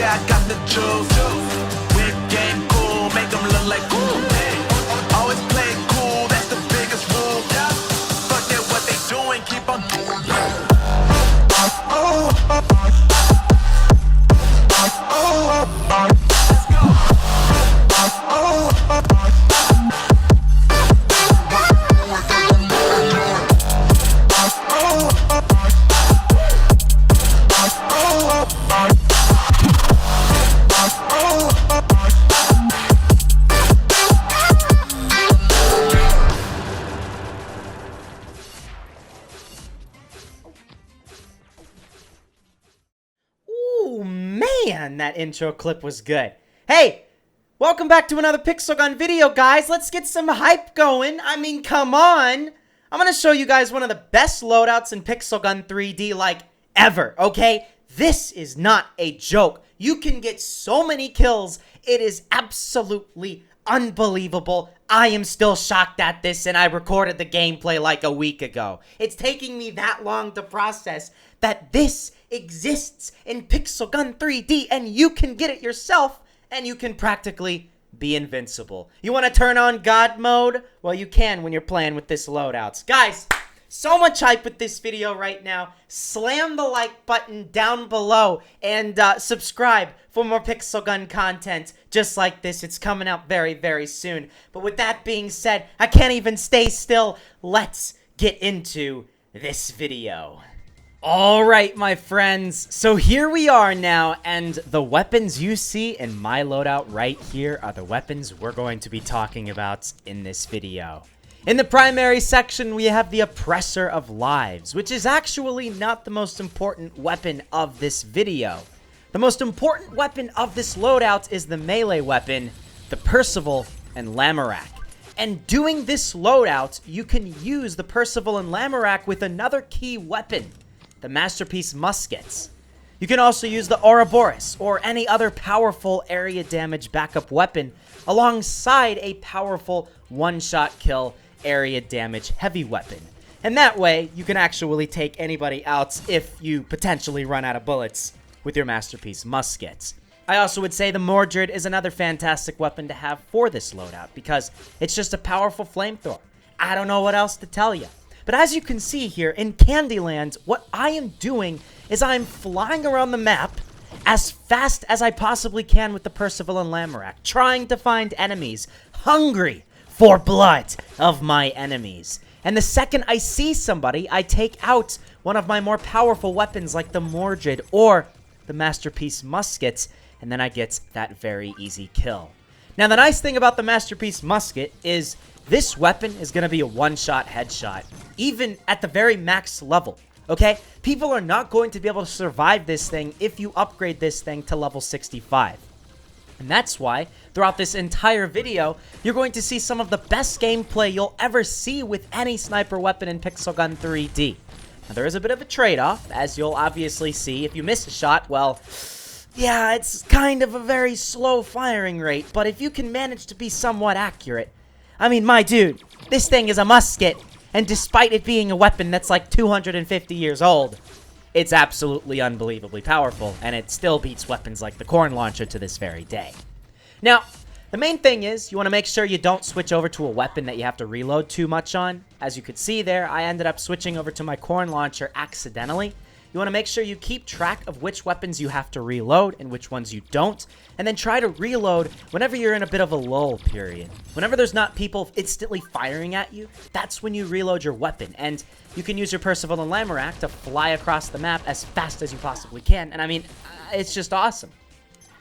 yeah, I got the juice. Whip game cool, make them look like cool. Always play it cool, that's the biggest rule. Fuck that, what they doing, keep on doing. Man, that intro clip was good. Hey, welcome back to another Pixel Gun video, guys. Let's get some hype going. I mean, come on. I'm going to show you guys one of the best loadouts in Pixel Gun 3D, like, ever, okay? This is not a joke. You can get so many kills. It is absolutely unbelievable. I am still shocked at this, and I recorded the gameplay like a week ago. It's taking me that long to process that this exists in Pixel Gun 3D, and you can get it yourself, and you can practically be invincible. You want to turn on God mode? Well, you can when you're playing with this loadouts. Guys, so much hype with this video right now. Slam the like button down below, and subscribe for more Pixel Gun content just like this. It's coming out very, very soon. But with that being said, I can't even stay still. Let's get into this video. Alright, my friends, so here we are now, and the weapons you see in my loadout right here are the weapons we're going to be talking about in this video. In the primary section, we have the Oppressor of Lives, which is actually not the most important weapon of this video. The most important weapon of this loadout is the melee weapon, the Percival and Lamorak. And doing this loadout, you can use the Percival and Lamorak with another key weapon, the Masterpiece Muskets. You can also use the Ouroboros or any other powerful area damage backup weapon alongside a powerful one-shot kill area damage heavy weapon. And that way, you can actually take anybody out if you potentially run out of bullets with your Masterpiece Muskets. I also would say the Mordred is another fantastic weapon to have for this loadout because it's just a powerful flamethrower. I don't know what else to tell you. But as you can see here, in Candyland, what I am doing is I'm flying around the map as fast as I possibly can with the Percival and Lamorak, trying to find enemies, hungry for blood of my enemies. And the second I see somebody, I take out one of my more powerful weapons like the Mordred or the Masterpiece Muskets, and then I get that very easy kill. Now, the nice thing about the Masterpiece Musket is this weapon is going to be a one-shot headshot, even at the very max level, okay? People are not going to be able to survive this thing if you upgrade this thing to level 65. And that's why, throughout this entire video, you're going to see some of the best gameplay you'll ever see with any sniper weapon in Pixel Gun 3D. Now, there is a bit of a trade-off, as you'll obviously see. If you miss a shot, well, yeah, it's kind of a very slow firing rate, but if you can manage to be somewhat accurate, I mean, my dude, this thing is a musket, and despite it being a weapon that's like 250 years old, it's absolutely unbelievably powerful, and it still beats weapons like the Corn Launcher to this very day. Now, the main thing is, you want to make sure you don't switch over to a weapon that you have to reload too much on. As you could see there, I ended up switching over to my Corn Launcher accidentally. You want to make sure you keep track of which weapons you have to reload and which ones you don't, and then try to reload whenever you're in a bit of a lull period. Whenever there's not people instantly firing at you, that's when you reload your weapon, and you can use your Percival and Lamorak to fly across the map as fast as you possibly can, and I mean, it's just awesome.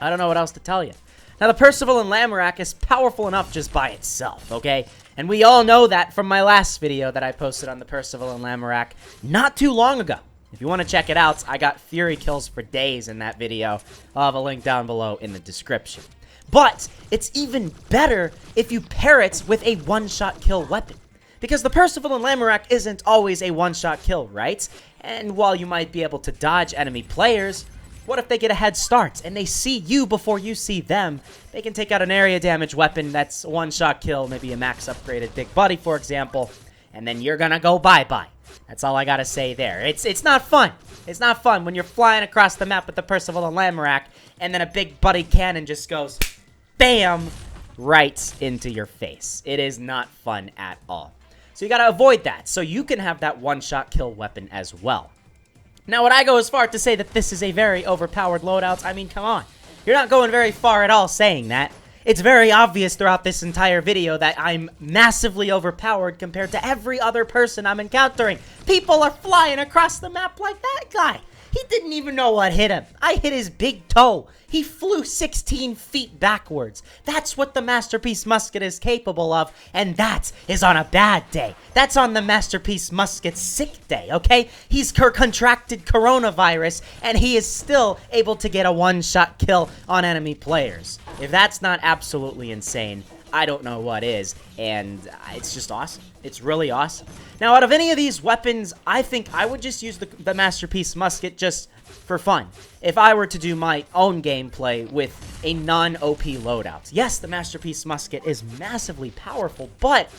I don't know what else to tell you. Now, the Percival and Lamorak is powerful enough just by itself, okay? And we all know that from my last video that I posted on the Percival and Lamorak not too long ago. If you want to check it out, I got Fury kills for days in that video. I'll have a link down below in the description. But it's even better if you pair it with a one-shot kill weapon. Because the Percival and Lamorak isn't always a one-shot kill, right? And while you might be able to dodge enemy players, what if they get a head start and they see you before you see them? They can take out an area damage weapon that's a one-shot kill, maybe a max upgraded Big Buddy, for example, and then you're gonna go bye-bye. That's all I gotta say there. It's not fun. It's not fun when you're flying across the map with the Percival and Lamorak, and then a big buddy cannon just goes, bam, right into your face. It is not fun at all. So you gotta avoid that, so you can have that one-shot kill weapon as well. Now, would I go as far to say that this is a very overpowered loadout? I mean, come on. You're not going very far at all saying that. It's very obvious throughout this entire video that I'm massively overpowered compared to every other person I'm encountering. People are flying across the map like that guy. He didn't even know what hit him. I hit his big toe. He flew 16 feet backwards. That's what the Masterpiece Musket is capable of, and that is on a bad day. That's on the Masterpiece Musket's sick day, okay? He's contracted coronavirus, and he is still able to get a one-shot kill on enemy players. If that's not absolutely insane, I don't know what is, and it's just awesome. It's really awesome. Now, out of any of these weapons, I think I would just use the Masterpiece Musket just for fun. If I were to do my own gameplay with a non-OP loadout. Yes, the Masterpiece Musket is massively powerful, but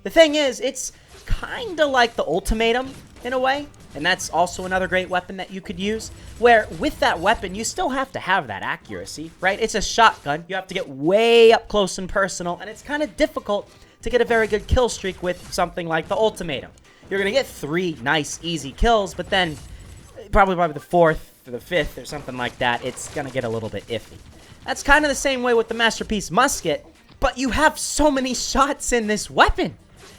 the thing is, it's kind of like the Ultimatum in a way, and that's also another great weapon that you could use, where with that weapon, you still have to have that accuracy, right? It's a shotgun. You have to get way up close and personal, and it's kind of difficult to get a very good kill streak with something like the Ultimatum. You're going to get 3 nice, easy kills, but then probably by the 4th or the 5th or something like that, it's going to get a little bit iffy. That's kind of the same way with the Masterpiece Musket, but you have so many shots in this weapon.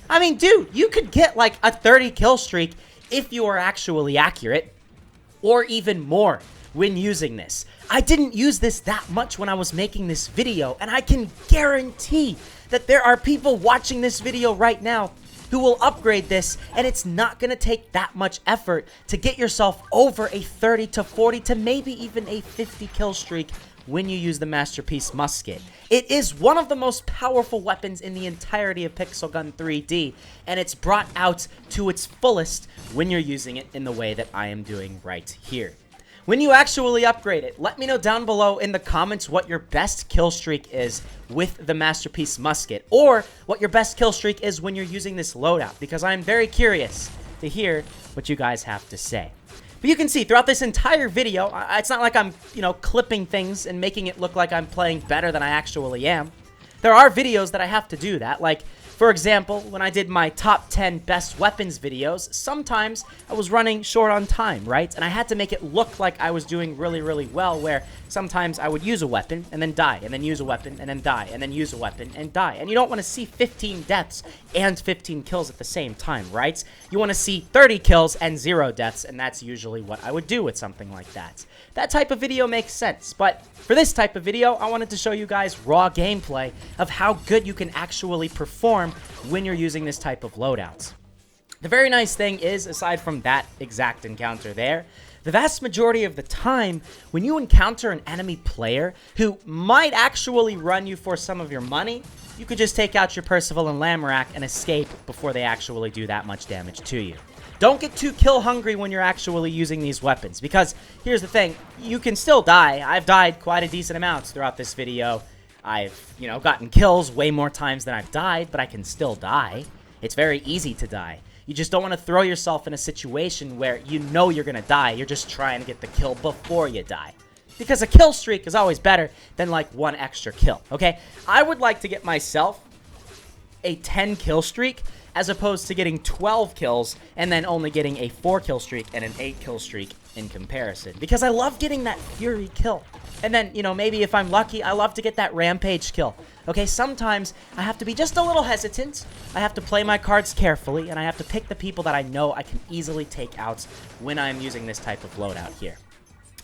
I mean, dude, you could get like a 30 kill streak if you are actually accurate, or even more when using this. I didn't use this that much when I was making this video, and I can guarantee that there are people watching this video right now who will upgrade this, and it's not going to take that much effort to get yourself over a 30 to 40 to maybe even a 50 kill streak when you use the Masterpiece Musket. It is one of the most powerful weapons in the entirety of Pixel Gun 3D, and it's brought out to its fullest when you're using it in the way that I am doing right here. When you actually upgrade it, let me know down below in the comments what your best kill streak is with the Masterpiece Musket, or what your best kill streak is when you're using this loadout, because I'm very curious to hear what you guys have to say. But you can see throughout this entire video, it's not like I'm, clipping things and making it look like I'm playing better than I actually am. There are videos that I have to do that, like, for example, when I did my top 10 best weapons videos, sometimes I was running short on time, right? And I had to make it look like I was doing really, really well, where sometimes I would use a weapon and then die, and then use a weapon and then die, and then use a weapon and die. And you don't want to see 15 deaths and 15 kills at the same time, right? You want to see 30 kills and 0 deaths, and that's usually what I would do with something like that. That type of video makes sense, but for this type of video, I wanted to show you guys raw gameplay of how good you can actually perform when you're using this type of loadouts. The very nice thing is, aside from that exact encounter there, the vast majority of the time, when you encounter an enemy player who might actually run you for some of your money, you could just take out your Percival and Lamorak and escape before they actually do that much damage to you. Don't get too kill hungry when you're actually using these weapons, because here's the thing, you can still die. I've died quite a decent amount throughout this video. I've, gotten kills way more times than I've died, but I can still die. It's very easy to die. You just don't want to throw yourself in a situation where you know you're going to die. You're just trying to get the kill before you die. Because a kill streak is always better than like one extra kill, okay? I would like to get myself a 10 kill streak as opposed to getting 12 kills and then only getting a 4 kill streak and an 8 kill streak in comparison. Because I love getting that Fury kill. And then, maybe if I'm lucky, I love to get that Rampage kill. Okay, sometimes I have to be just a little hesitant. I have to play my cards carefully, and I have to pick the people that I know I can easily take out when I'm using this type of loadout here.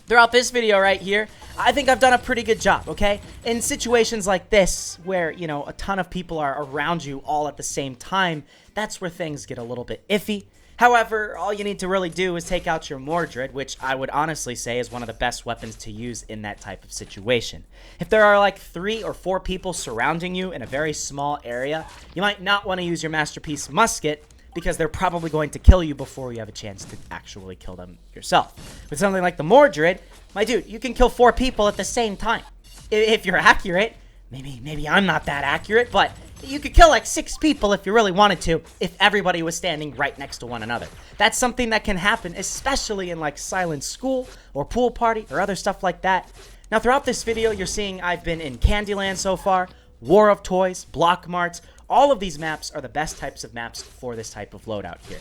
Throughout this video right here, I think I've done a pretty good job, okay? In situations like this, where, a ton of people are around you all at the same time, that's where things get a little bit iffy. However, all you need to really do is take out your Mordred, which I would honestly say is one of the best weapons to use in that type of situation. If there are like 3 or 4 people surrounding you in a very small area, you might not want to use your Masterpiece Musket, because they're probably going to kill you before you have a chance to actually kill them yourself. With something like the Mordred, my dude, you can kill 4 people at the same time. If you're accurate, maybe I'm not that accurate, but You could kill like 6 people if you really wanted to, if everybody was standing right next to one another. That's something that can happen, especially in like silent school or pool party or other stuff like that. Now throughout this video, you're seeing I've been in Candyland so far, War of Toys, Block Marts. All of these maps are the best types of maps for this type of loadout here.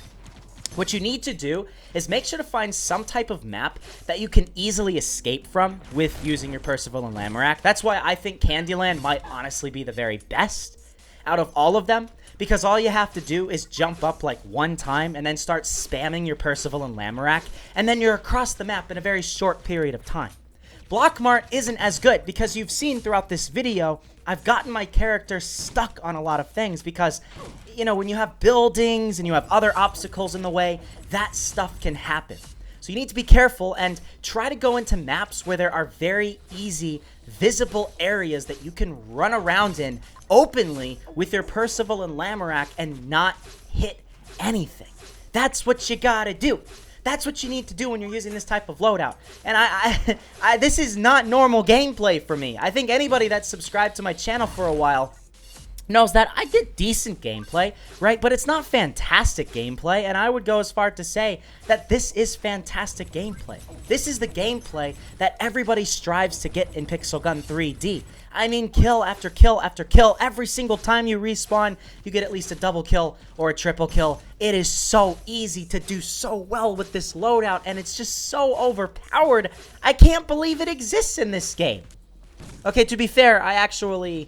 What you need to do is make sure to find some type of map that you can easily escape from with using your Percival and Lamorak. That's why I think Candyland might honestly be the very best out of all of them, because all you have to do is jump up like one time and then start spamming your Percival and Lamorak, and then you're across the map in a very short period of time. Block Mart isn't as good because you've seen throughout this video, I've gotten my character stuck on a lot of things because, you know, when you have buildings and you have other obstacles in the way, that stuff can happen. So you need to be careful and try to go into maps where there are very easy, visible areas that you can run around in openly with your Percival and Lamorak and not hit anything. That's what you gotta do. That's what you need to do when you're using this type of loadout. And this is not normal gameplay for me. I think anybody that's subscribed to my channel for a while knows that I did decent gameplay, right? But it's not fantastic gameplay, and I would go as far to say that this is fantastic gameplay. This is the gameplay that everybody strives to get in Pixel Gun 3D. I mean, kill after kill after kill. Every single time you respawn, you get at least a double kill or a triple kill. It is so easy to do so well with this loadout, and it's just so overpowered. I can't believe it exists in this game. Okay, to be fair, I actually,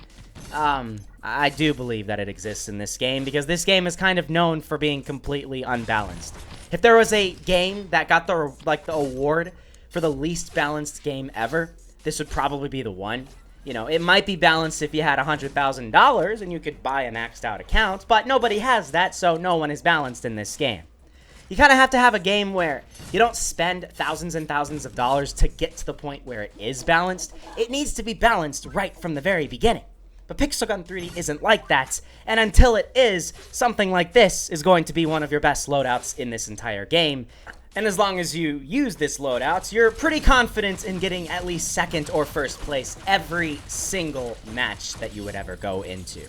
I do believe that it exists in this game because this game is kind of known for being completely unbalanced. If there was a game that got the award for the least balanced game ever, this would probably be the one. You know, it might be balanced if you had $100,000 and you could buy a maxed out account, but nobody has that, so no one is balanced in this game. You kind of have to have a game where you don't spend thousands and thousands of dollars to get to the point where it is balanced. It needs to be balanced right from the very beginning. But Pixel Gun 3D isn't like that, and until it is, something like this is going to be one of your best loadouts in this entire game. And as long as you use this loadout, you're pretty confident in getting at least second or first place every single match that you would ever go into.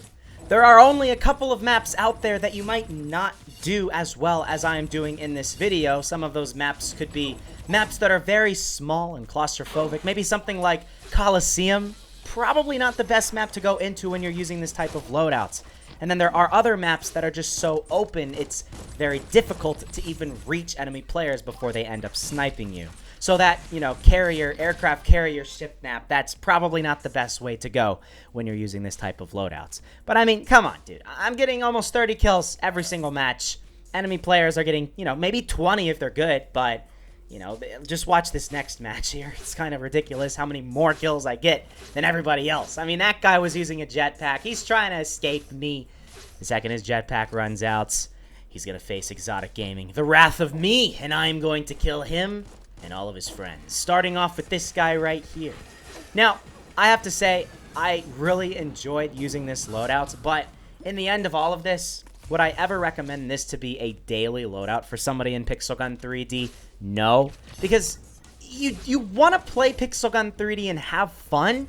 There are only a couple of maps out there that you might not do as well as I am doing in this video. Some of those maps could be maps that are very small and claustrophobic. Maybe something like Coliseum. Probably not the best map to go into when you're using this type of loadouts. And then there are other maps that are just so open, it's very difficult to even reach enemy players before they end up sniping you. So that, you know, aircraft carrier ship map, that's probably not the best way to go when you're using this type of loadouts. But I mean, come on, dude. I'm getting almost 30 kills every single match. Enemy players are getting, you know, maybe 20 if they're good, but, you know, just watch this next match here. It's kind of ridiculous how many more kills I get than everybody else. I mean, that guy was using a jetpack. He's trying to escape me. The second his jetpack runs out, he's going to face Exotic Gaming, the wrath of me, and I'm going to kill him and all of his friends. Starting off with this guy right here. Now, I have to say, I really enjoyed using this loadout, but in the end of all of this, would I ever recommend this to be a daily loadout for somebody in Pixel Gun 3D? No, because you want to play Pixel Gun 3D and have fun,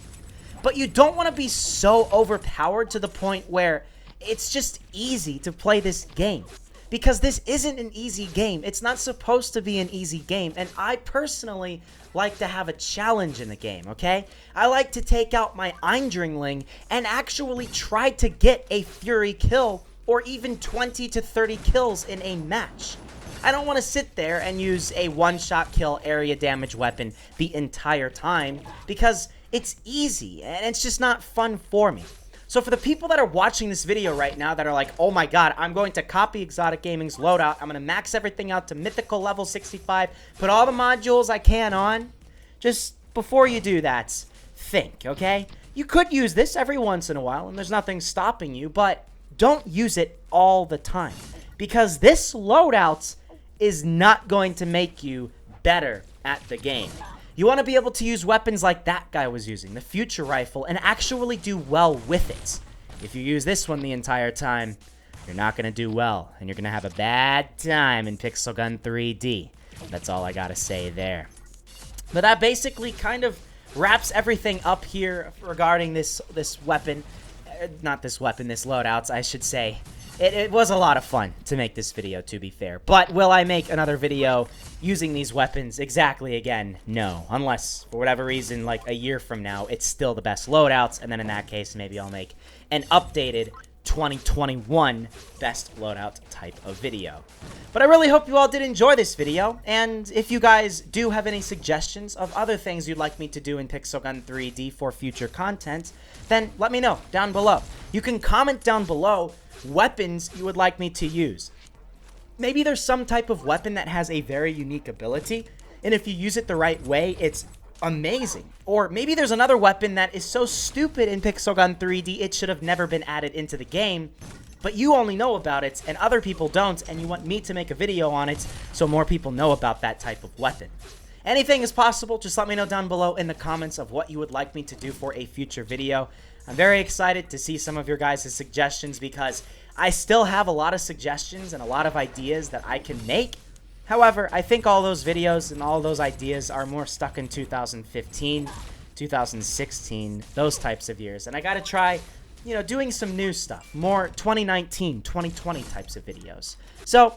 but you don't want to be so overpowered to the point where it's just easy to play this game. Because this isn't an easy game. It's not supposed to be an easy game, and I personally like to have a challenge in the game, okay? I like to take out my Eindringling and actually try to get a Fury kill or even 20 to 30 kills in a match. I don't want to sit there and use a one-shot kill area damage weapon the entire time because it's easy and it's just not fun for me. So for the people that are watching this video right now that are like, oh my god, I'm going to copy Exotic Gaming's loadout, I'm going to max everything out to mythical level 65, put all the modules I can on, just before you do that, think, okay? You could use this every once in a while, and there's nothing stopping you, but don't use it all the time. Because this loadout is not going to make you better at the game. You want to be able to use weapons like that guy was using, the Future Rifle, and actually do well with it. If you use this one the entire time, you're not going to do well, and you're going to have a bad time in Pixel Gun 3D. That's all I got to say there. But that basically kind of wraps everything up here regarding this weapon. not this weapon, this loadouts, I should say. It was a lot of fun to make this video, to be fair. But will I make another video using these weapons exactly again? No. Unless, for whatever reason, like a year from now, it's still the best loadouts. And then in that case, maybe I'll make an updated 2021 best loadout type of video. But I really hope you all did enjoy this video, and if you guys do have any suggestions of other things you'd like me to do in Pixel Gun 3D for future content, then let me know down below. You can comment down below weapons you would like me to use. Maybe there's some type of weapon that has a very unique ability, and if you use it the right way, it's amazing. Or maybe there's another weapon that is so stupid in Pixel Gun 3D it should have never been added into the game, but you only know about it and other people don't, and you want me to make a video on it so more people know about that type of weapon. Anything is possible. Just let me know down below in the comments of what you would like me to do for a future video. I'm very excited to see some of your guys' suggestions because I still have a lot of suggestions and a lot of ideas that I can make. However, I think all those videos and all those ideas are more stuck in 2015, 2016, those types of years. And I got to try, you know, doing some new stuff, more 2019, 2020 types of videos. So,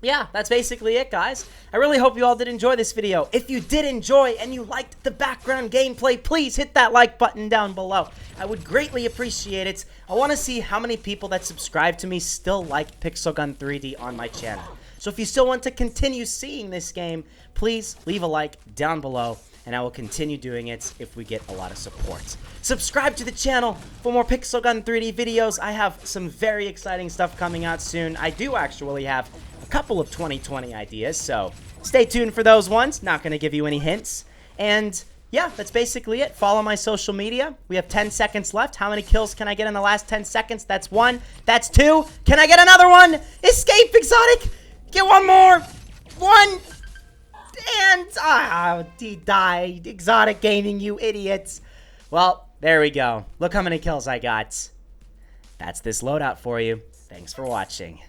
yeah, that's basically it, guys. I really hope you all did enjoy this video. If you did enjoy and you liked the background gameplay, please hit that like button down below. I would greatly appreciate it. I want to see how many people that subscribe to me still like Pixel Gun 3D on my channel. So if you still want to continue seeing this game, please leave a like down below, and I will continue doing it if we get a lot of support. Subscribe to the channel for more Pixel Gun 3D videos. I have some very exciting stuff coming out soon. I do actually have a couple of 2020 ideas, so stay tuned for those ones. Not going to give you any hints. And yeah, that's basically it. Follow my social media. We have 10 seconds left. How many kills can I get in the last 10 seconds? That's 1. That's 2. Can I get another one? Escape, Exotic! Get one more! 1! And, he died. Exotic Gaming, you idiots. Well, there we go. Look how many kills I got. That's this loadout for you. Thanks for watching.